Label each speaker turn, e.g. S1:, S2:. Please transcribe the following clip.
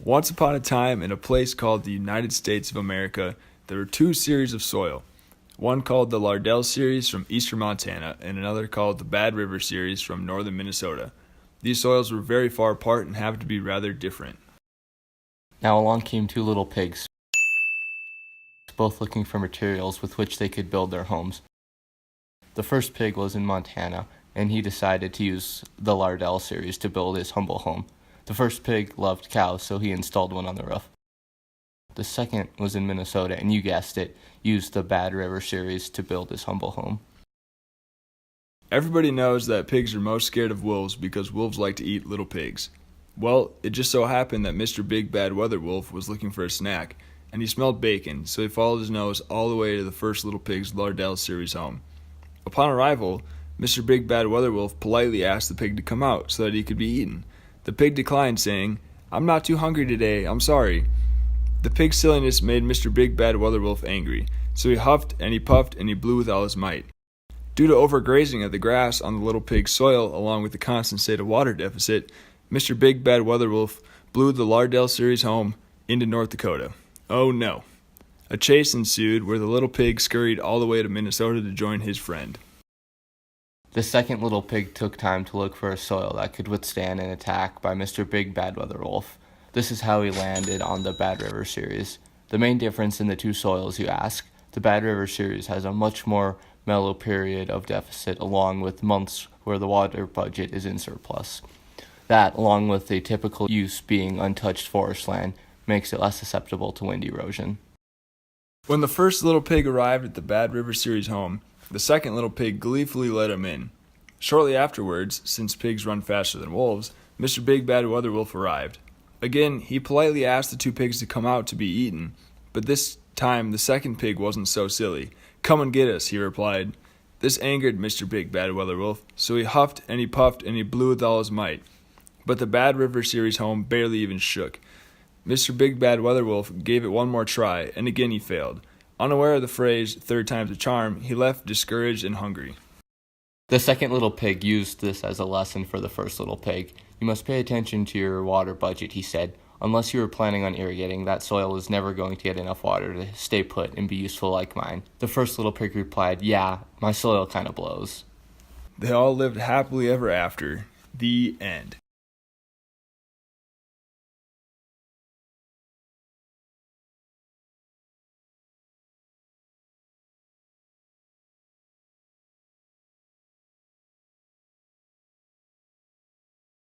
S1: Once upon a time, in a place called the United States of America, there were two series of soil. One called the Lardell series from eastern Montana, and another called the Bad River series from northern Minnesota. These soils were very far apart and happened to be rather different.
S2: Now along came two little pigs, both looking for materials with which they could build their homes. The first pig was in Montana, and he decided to use the Lardell series to build his humble home. The first pig loved cows, so he installed one on the roof. The second was in Minnesota, and you guessed it, used the Bad River series to build his humble home.
S1: Everybody knows that pigs are most scared of wolves because wolves like to eat little pigs. Well, it just so happened that Mr. Big Bad Weather Wolf was looking for a snack, and he smelled bacon, so he followed his nose all the way to the first little pig's Lardell series home. Upon arrival, Mr. Big Bad Weather Wolf politely asked the pig to come out so that he could be eaten. The pig declined, saying, "I'm not too hungry today, I'm sorry." The pig's silliness made Mr. Big Bad Weather Wolf angry, so he huffed and he puffed and he blew with all his might. Due to overgrazing of the grass on the little pig's soil along with the constant state of water deficit, Mr. Big Bad Weather Wolf blew the Lardell series home into North Dakota. Oh no. A chase ensued where the little pig scurried all the way to Minnesota to join his friend.
S2: The second little pig took time to look for a soil that could withstand an attack by Mr. Big Bad Weather Wolf. This is how he landed on the Bad River series. The main difference in the two soils, you ask, the Bad River series has a much more mellow period of deficit along with months where the water budget is in surplus. That, along with the typical use being untouched forest land, makes it less susceptible to wind erosion.
S1: When the first little pig arrived at the Bad River series home, the second little pig gleefully let him in. Shortly afterwards, since pigs run faster than wolves, Mr. Big Bad Weather Wolf arrived. Again, he politely asked the two pigs to come out to be eaten, but this time the second pig wasn't so silly. "Come and get us," he replied. This angered Mr. Big Bad Weather Wolf, so he huffed and he puffed and he blew with all his might. But the Bad River series home barely even shook. Mr. Big Bad Weather Wolf gave it one more try, and again he failed. Unaware of the phrase, "third time's a charm," he left discouraged and hungry.
S2: The second little pig used this as a lesson for the first little pig. "You must pay attention to your water budget," he said. "Unless you were planning on irrigating, that soil is never going to get enough water to stay put and be useful like mine." The first little pig replied, "Yeah, my soil kind of blows."
S1: They all lived happily ever after. The end.